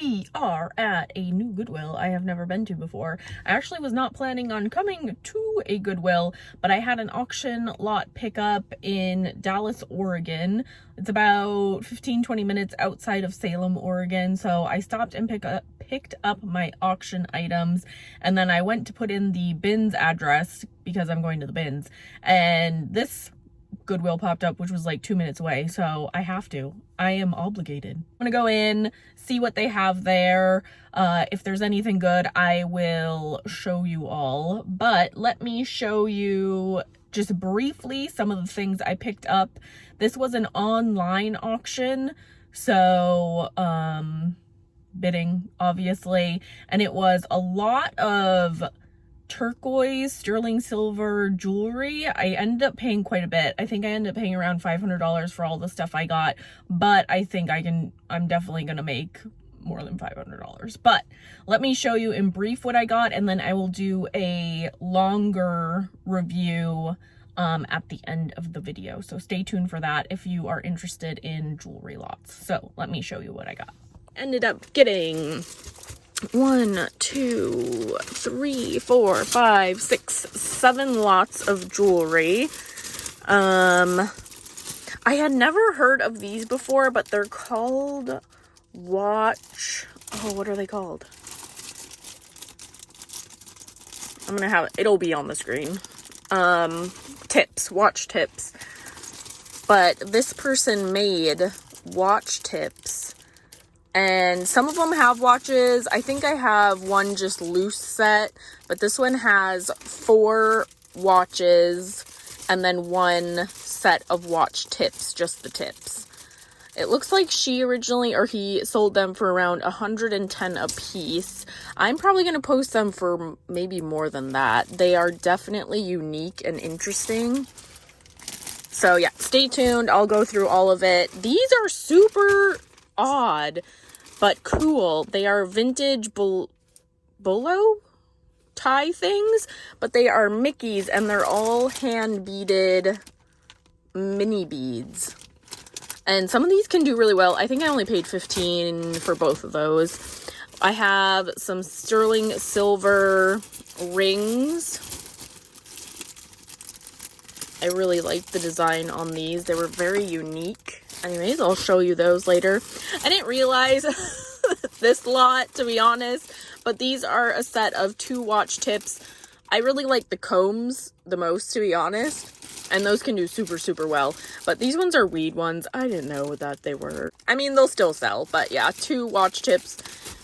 we are at a new Goodwill I have never been to before. I actually was not planning on coming to a Goodwill, but I had an auction lot pickup in Dallas, Oregon. It's about 15-20 minutes outside of Salem, Oregon. So I stopped and picked up my auction items, and then I went to put in the bins address because I'm going to the bins, and this Goodwill popped up, which was like 2 minutes away, so I am obligated. I'm gonna go in, see what they have there. If there's anything good, I will show you all, but let me show you just briefly some of the things I picked up. This was an online auction, so bidding obviously, and it was a lot of turquoise, sterling silver jewelry. I ended up paying quite a bit. I think I ended up paying around $500 for all the stuff I got, but I think I'm definitely gonna make more than $500. But let me show you in brief what I got, and then I will do a longer review at the end of the video. So stay tuned for that if you are interested in jewelry lots. So let me show you what I got. Ended up getting 1, 2, 3, 4, 5, 6, 7 lots of jewelry. I had never heard of these before, but they're called what are they called? I'm gonna have it'll be on the screen. Watch tips. But this person made watch tips, and some of them have watches. I think I have one just loose set, but this one has 4 watches and then 1 set of watch tips, just the tips. It looks like he sold them for around 110 a piece. I'm probably going to post them for maybe more than that. They are definitely unique and interesting. So yeah, stay tuned. I'll go through all of it. These are super odd but cool. They are vintage bolo tie things, but they are Mickeys, and they're all hand beaded mini beads. And some of these can do really well. I think I only paid $15 for both of those. I have some sterling silver rings. I really liked the design on these. They were very unique. Anyways, I'll show you those later. I didn't realize this lot, to be honest, but these are a set of 2 watch tips. I really like the combs the most, to be honest, and those can do super, super well. But these ones are weed ones. I didn't know that they were. I mean, they'll still sell, but yeah, 2 watch tips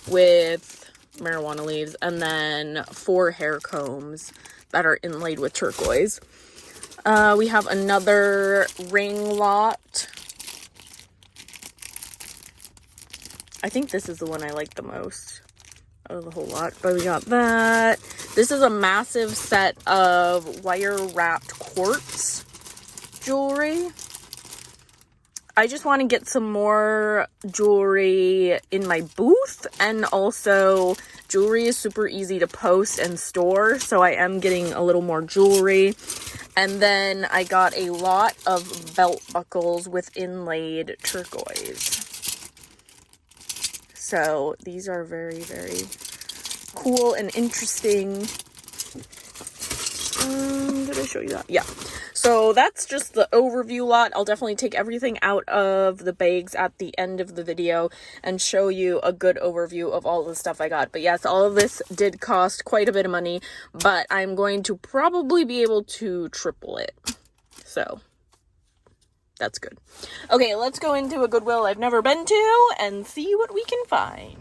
with marijuana leaves, and then 4 hair combs that are inlaid with turquoise. We have another ring lot. I think this is the one I like the most out of the whole lot, but we got that. This is a massive set of wire wrapped quartz jewelry. I just want to get some more jewelry in my booth, and also jewelry is super easy to post and store, so I am getting a little more jewelry. And then I got a lot of belt buckles with inlaid turquoise. So these are very, very cool and interesting. Did I show you that? Yeah. So that's just the overview lot. I'll definitely take everything out of the bags at the end of the video and show you a good overview of all the stuff I got. But yes, all of this did cost quite a bit of money, but I'm going to probably be able to triple it. So that's good. Okay, let's go into a Goodwill I've never been to and see what we can find.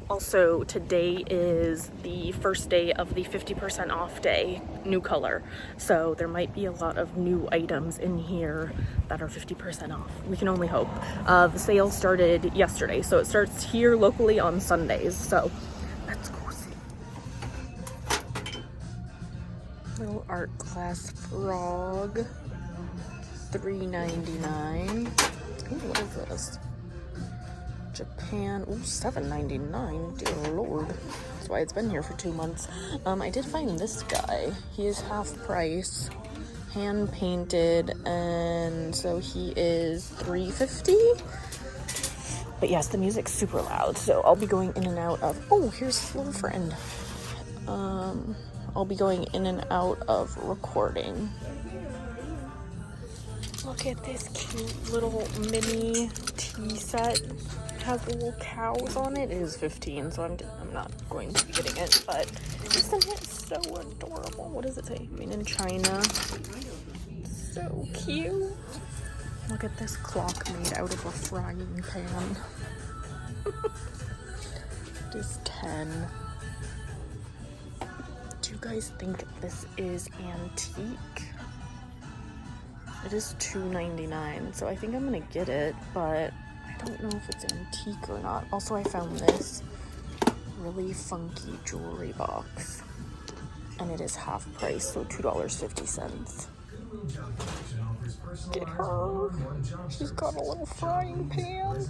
Also, today is the first day of the 50% off day, new color. So there might be a lot of new items in here that are 50% off. We can only hope. The sale started yesterday, so it starts here locally on Sundays. So let's go see. Little art class frog, $3.99. Ooh, what is this? Japan. Ooh, $7.99. Dear Lord. That's why it's been here for 2 months. I did find this guy. He is half price. Hand painted, and so he is $3.50. But yes, the music's super loud, so I'll be going in and out of, oh, here's a little friend. I'll be going in and out of recording. Look at this cute little mini tea set. It has little cows on it. It is 15, so I'm not going to be getting it, but isn't it so adorable? What does it say? Made in China. So cute. Look at this clock made out of a frying pan. It is 10. Do you guys think this is antique? It is $2.99, so I think I'm gonna get it, but I don't know if it's antique or not. Also, I found this really funky jewelry box, and it is half price, so $2.50. Get her. She's got a little frying pan.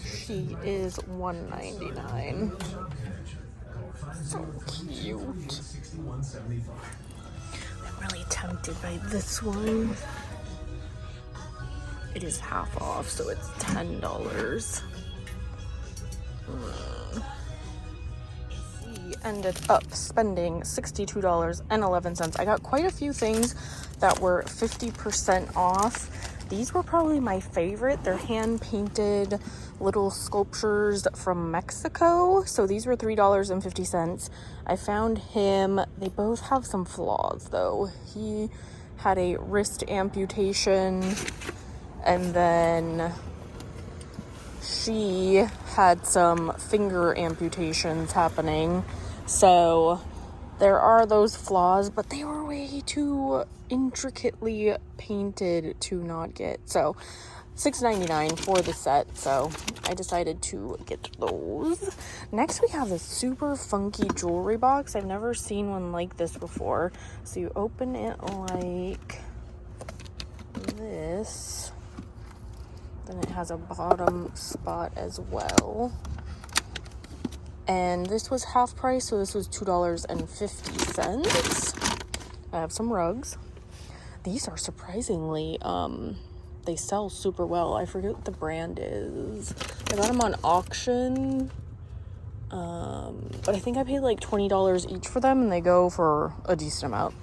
She is $1.99. So cute. I'm really tempted by this one. It is half off, so it's $10. We ended up spending $62.11. I got quite a few things that were 50% off. These were probably my favorite. They're hand-painted little sculptures from Mexico. So these were $3.50. I found him, they both have some flaws though. He had a wrist amputation, and then she had some finger amputations happening. So there are those flaws, but they were way too intricately painted to not get. So $6.99 for the set, so I decided to get those. Next, we have this super funky jewelry box. I've never seen one like this before. So you open it like this. Then it has a bottom spot as well. And this was half price, so this was $2.50. I have some rugs. These are surprisingly, they sell super well. I forget what the brand is. I got them on auction, but I think I paid like $20 each for them, and they go for a decent amount.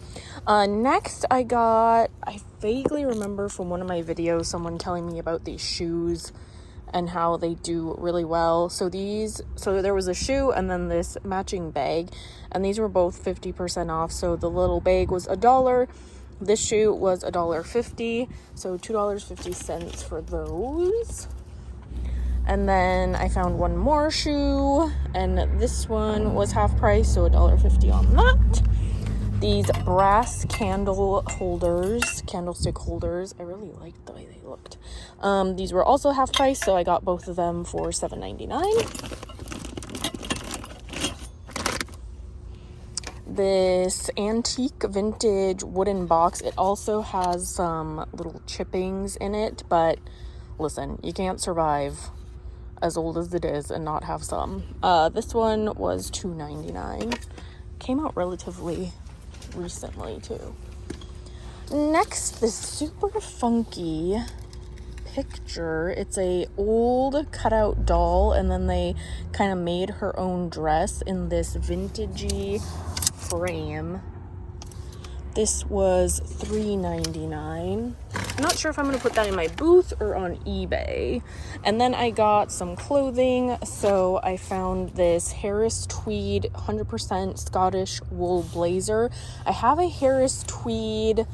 Next, I vaguely remember from one of my videos someone telling me about these shoes and how they do really well. So there was a shoe and then this matching bag, and these were both 50% off. So the little bag was $1. This shoe was $1.50, so $2.50 for those. And then I found one more shoe, and this one was half price, so $1.50 on that. These brass candlestick holders, I really liked the way they looked. These were also half price, so I got both of them for $7.99. This antique vintage wooden box, it also has some little chippings in it, but listen, you can't survive as old as it is and not have some. This one was $2.99. Came out relatively recently too. Next, this super funky picture. It's a old cutout doll, and then they kind of made her own dress in this vintagey frame. This was $3.99. I'm not sure if I'm going to put that in my booth or on eBay. And then I got some clothing. So I found this Harris Tweed 100% Scottish wool blazer. I have a Harris Tweed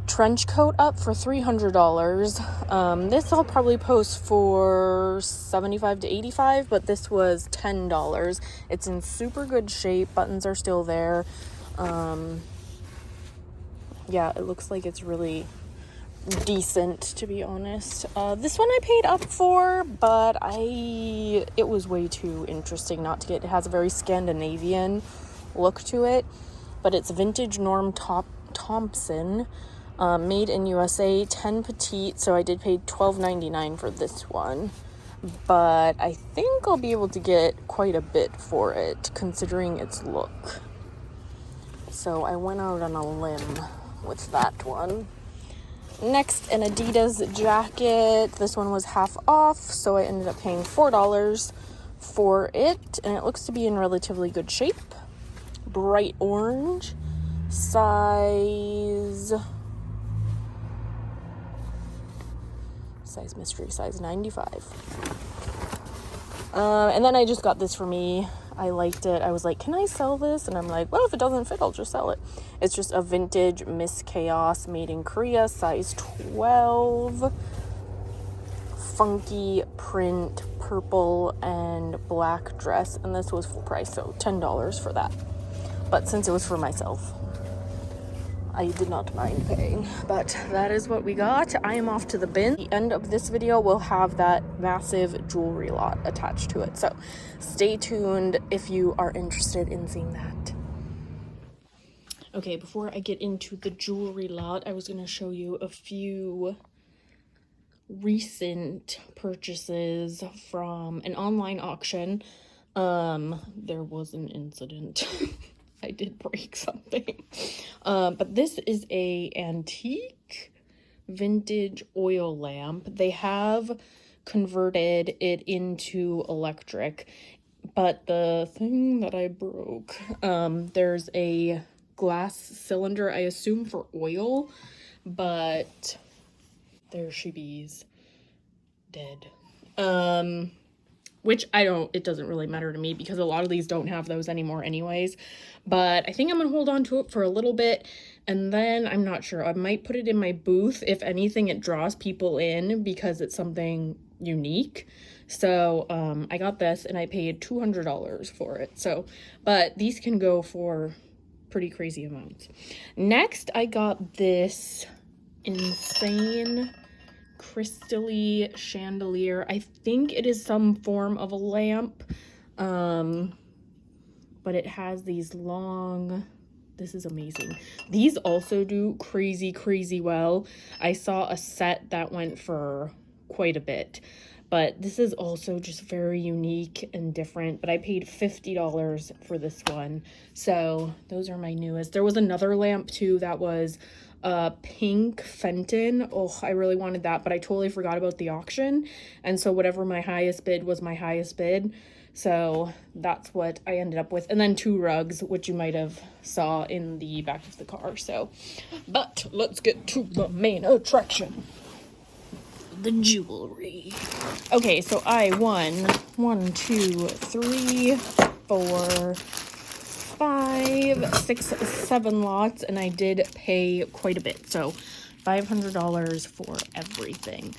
trench coat up for $300. This I'll probably post for $75 to $85, but this was $10. It's in super good shape. Buttons are still there. Yeah, it looks like it's really decent, to be honest. This one I paid up for, but it was way too interesting not to get. It has a very Scandinavian look to it, but it's vintage Norm Thompson, made in USA, 10 petite, so I did pay $12.99 for this one. But I think I'll be able to get quite a bit for it, considering its look. So I went out on a limb with that one. Next, an Adidas jacket. This one was half off, so I ended up paying $4 for it, and it looks to be in relatively good shape. Bright orange, size mystery, size 95. And then I just got this for me. I liked it. I was like, can I sell this? And I'm like, well, if it doesn't fit, I'll just sell it. It's just a vintage Miss Chaos made in Korea, size 12. Funky print, purple and black dress. And this was full price, so $10 for that. But since it was for myself, I did not mind paying. But that is what we got. I am off to the bin. The end of this video will have that massive jewelry lot attached to it. So stay tuned if you are interested in seeing that. Okay, before I get into the jewelry lot, I was going to show you a few recent purchases from an online auction. There was an incident. I did break something. But this is a antique vintage oil lamp. They have converted it into electric, but the thing that I broke, there's a glass cylinder, I assume for oil, but there she be's, dead. Which it doesn't really matter to me because a lot of these don't have those anymore anyways. But I think I'm gonna hold on to it for a little bit, and then I'm not sure. I might put it in my booth. If anything, it draws people in because it's something unique. So I got this and I paid $200 for it. So, but these can go for pretty crazy amounts. Next, I got this insane crystally chandelier. I think it is some form of a lamp, but it has these long, this is amazing. These also do crazy well. I saw a set that went for quite a bit, but this is also just very unique and different. But I paid $50 for this one. So those are my newest. There was another lamp too that was pink Fenton. Oh, I really wanted that, but I totally forgot about the auction, and so whatever my highest bid was my highest bid, so that's what I ended up with. And then 2 rugs, which you might have saw in the back of the car. So, but let's get to the main attraction, the jewelry. Okay, so I won 1, 2, 3, 4, 5, 6, 7 lots, and I did pay quite a bit, so $500 for everything.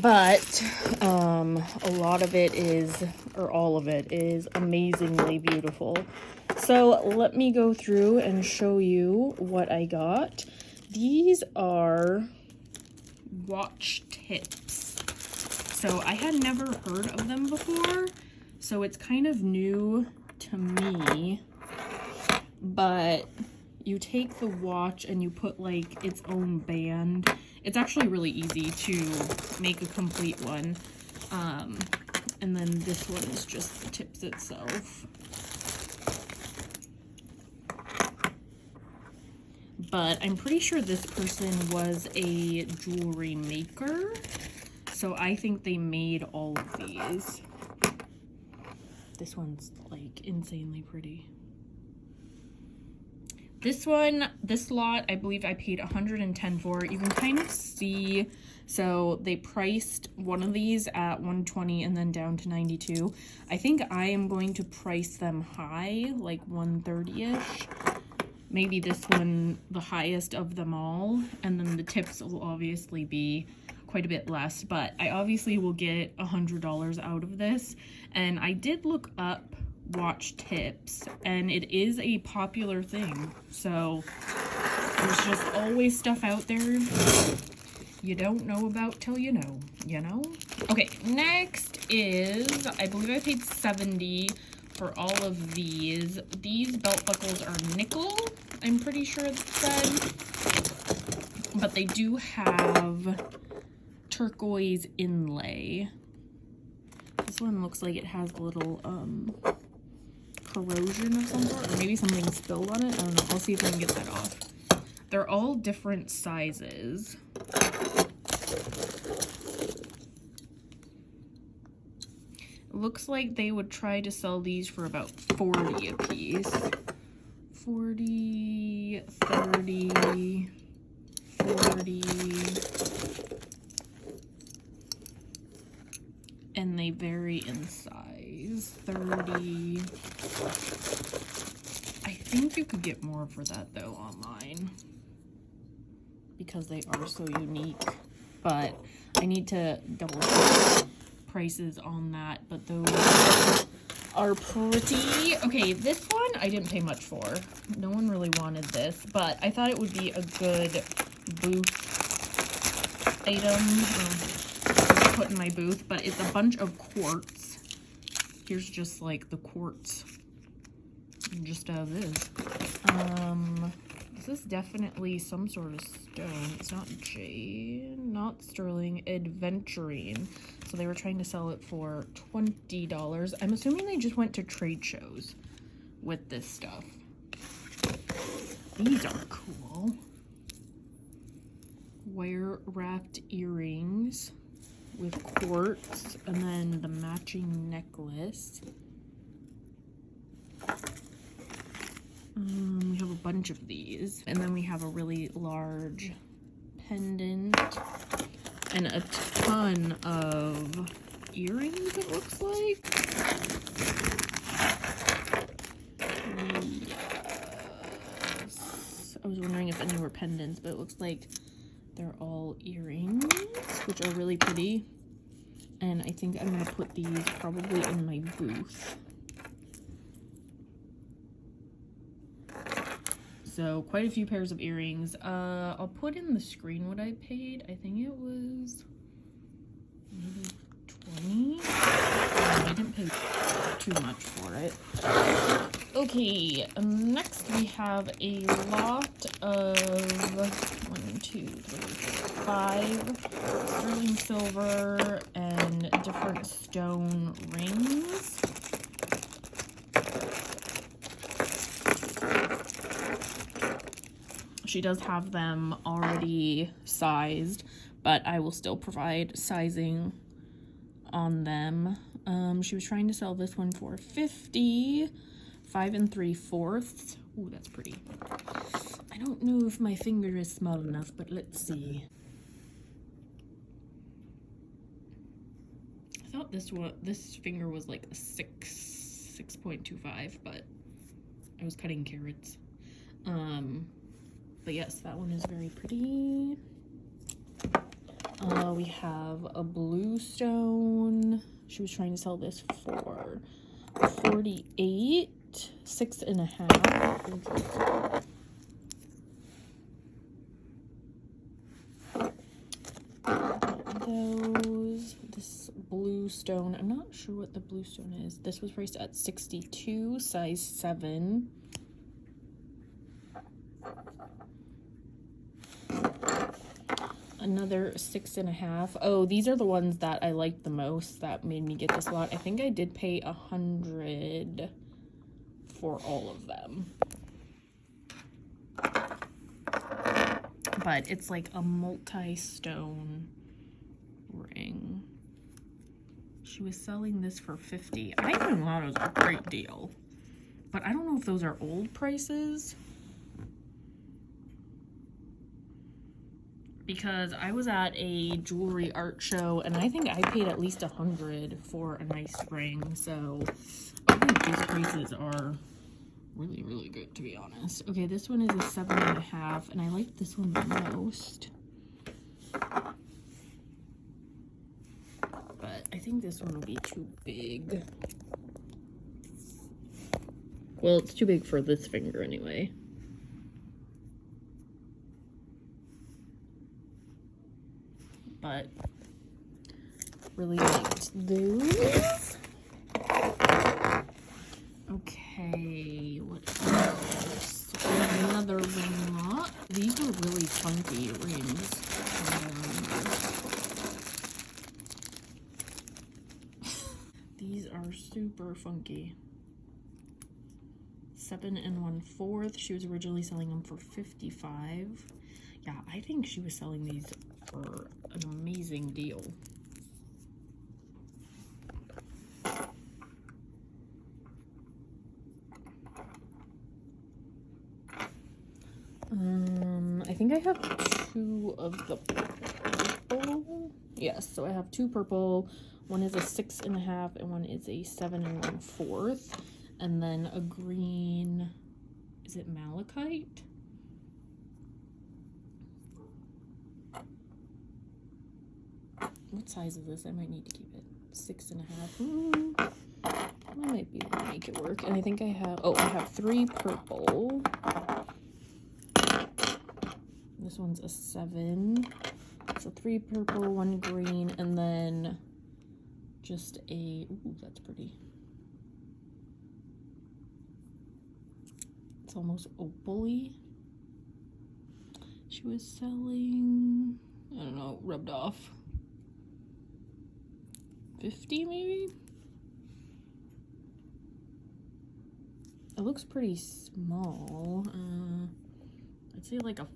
But a lot of it is, or all of it is, amazingly beautiful. So let me go through and show you what I got. These are watch tips. So I had never heard of them before, so it's kind of new to me. But you take the watch and you put like its own band. It's actually really easy to make a complete one. And then this one is just the tips itself. But I'm pretty sure this person was a jewelry maker, so I think they made all of these. This one's like insanely pretty. This one, this lot, I believe I paid $110 for. You can kind of see, so they priced one of these at $120 and then down to $92. I think I am going to price them high, like $130-ish. Maybe this one, the highest of them all, and then the tips will obviously be quite a bit less, but I obviously will get $100 out of this. And I did look up watch tips, and it is a popular thing, so there's just always stuff out there you don't know about till you know, you know? Okay, next is, I believe I paid $70 for all of these. These belt buckles are nickel, I'm pretty sure it said, but they do have turquoise inlay. This one looks like it has a little corrosion of some sort, or maybe something spilled on it. I don't know. I'll see if I can get that off. They're all different sizes. Looks like they would try to sell these for about 40 a piece. 40, 30, 40. And they vary in size. 30. I think you could get more for that though online, because they are so unique. But I need to double check prices on that, but those are pretty. Okay, this one I didn't pay much for. No one really wanted this, but I thought it would be a good booth item to put in my booth. But it's a bunch of quartz. Here's just like the quartz, just as is. This is definitely some sort of stone. It's not jade, not sterling, adventurine. So they were trying to sell it for $20. I'm assuming they just went to trade shows with this stuff. These are cool. Wire wrapped earrings with quartz, and then the matching necklace. We have a bunch of these, and then we have a really large pendant and a ton of earrings, it looks like. Yes. I was wondering if any were pendants, but it looks like they're all earrings, which are really pretty. And I think I'm gonna put these probably in my booth. So quite a few pairs of earrings. I'll put in the screen what I paid. I think it was maybe 20. I didn't pay too much for it. Okay, next we have a lot of 1, 2, 3, 4, 5 sterling silver and different stone rings. She does have them already sized, but I will still provide sizing on them. She was trying to sell this one for 50, 5 3/4. Ooh, that's pretty. I don't know if my finger is small enough, but let's see. I thought this finger was like a 6.25, but I was cutting carrots. But yes, that one is very pretty. We have a blue stone. She was trying to sell this for 48, 6.5. This blue stone, I'm not sure what the blue stone is. This was priced at 62, size 7. Another 6.5. Oh, these are the ones that I liked the most that made me get this lot. I think I did pay $100 for all of them. But it's like a multi-stone ring. She was selling this for 50. I even thought it was a great deal. But I don't know if those are old prices, because I was at a jewelry art show and I think I paid at least $100 for a nice ring. So I think these prices are really, really good, to be honest. Okay, this one is a 7.5, and I like this one the most. But I think this one will be too big. Well, it's too big for this finger anyway. But really liked those. Okay, what else? Another ring lot. These are really funky rings. These are super funky. 7 1/4. She was originally selling them for 55. Yeah, I think she was selling these for an amazing deal. I think I have 2 of the purple. Yes, so I have 2 purple. One is a 6 1/2 and one is a 7 1/4. And then a green, is it malachite? What size is this? I might need to keep it 6 1/2. I might be able to make it work. And I think I have, oh, I have 3 purple. This one's a 7. So 3 purple, 1 green, and then just a, ooh, that's pretty. It's almost opal-y. She was selling, I don't know, rubbed off 50 maybe? It looks pretty small. I'd say like a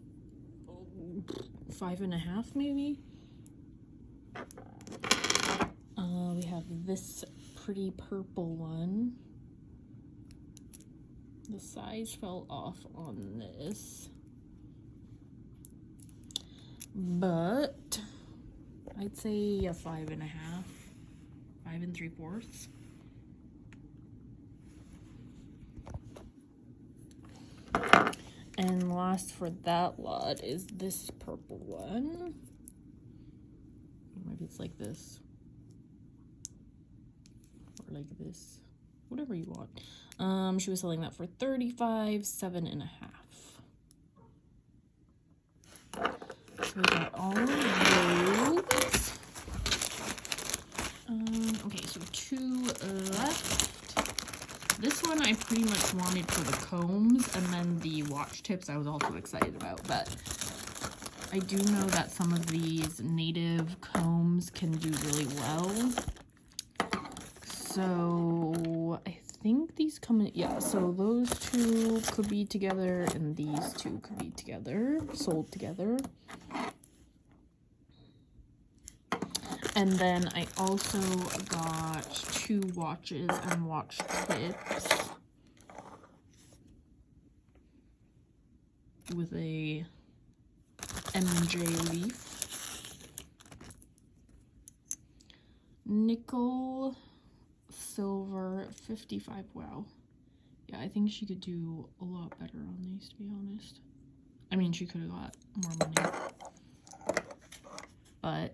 5 1/2 maybe. We have this pretty purple one. The size fell off on this, but I'd say a 5 1/2, 5 3/4. And last for that lot is this purple one. Maybe it's like this. Or like this. Whatever you want. She was selling that for $35, 7 1/2. So we got all of those. Okay, so 2 left. This one I pretty much wanted for the combs, and then the watch tips I was also excited about, but I do know that some of these native combs can do really well. So I think these come in, yeah, so those 2 could be together and these 2 could be together, sold together. And then I also got 2 watches and watch tips with a MJ leaf. Nickel, silver, 55. Wow. Yeah, I think she could do a lot better on these, to be honest. I mean, she could have got more money. But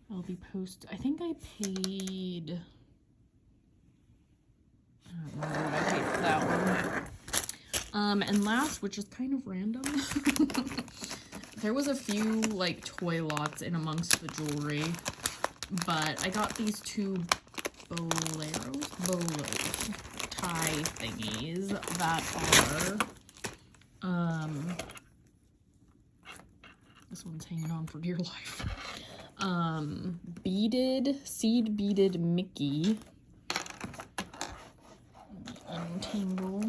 I'll be I think I paid, I don't remember what I paid for that one. And last, which is kind of random, there was a few like toy lots in amongst the jewelry, but I got these 2 bolos tie thingies that are, this one's hanging on for dear life. Seed beaded Mickey. Untangle.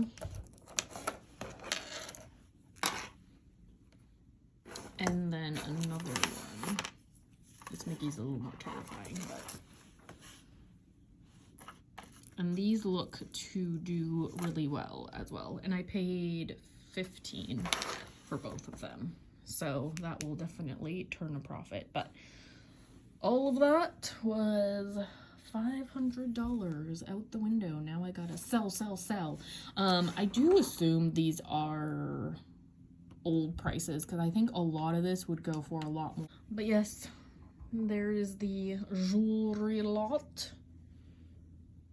And then another one. This Mickey's a little more terrifying, but. And these look to do really well as well. And I paid $15 for both of them. So that will definitely turn a profit. But all of that was $500 out the window. Now I gotta sell. I do assume these are old prices because I think a lot of this would go for a lot more. But yes, there is the jewelry lot.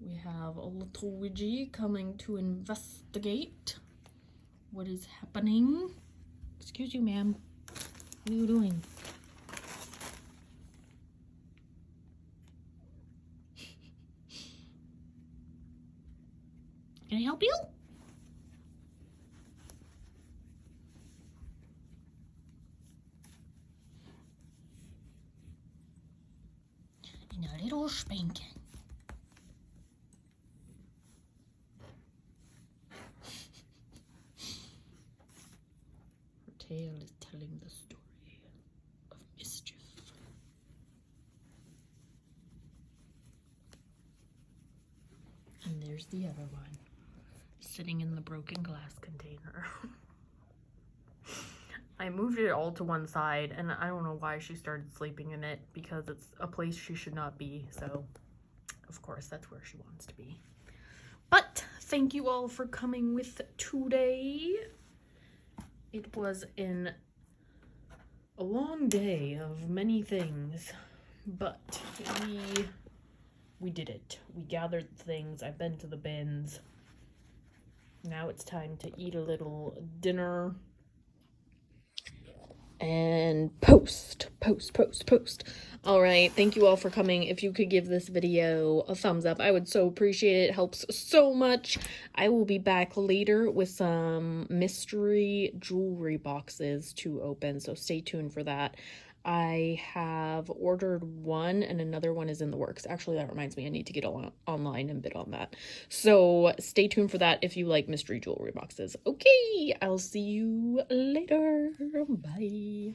We have a little Ouija coming to investigate what is happening. Excuse you, ma'am. What are you doing? Can I help you? And a little spanking. here's the other one, sitting in the broken glass container. I moved it all to one side, and I don't know why she started sleeping in it, because it's a place she should not be, so of course that's where she wants to be. But thank you all for coming with today. It was a long day of many things, but we did it. We gathered things. I've been to the bins. Now it's time to eat a little dinner and post. All right, thank you all for coming. If you could give this video a thumbs up, I would so appreciate it. It helps so much. I will be back later with some mystery jewelry boxes to open, so stay tuned for that. I have ordered one and another one is in the works. Actually, that reminds me, I need to get online and bid on that. So stay tuned for that if you like mystery jewelry boxes. Okay, I'll see you later. Bye.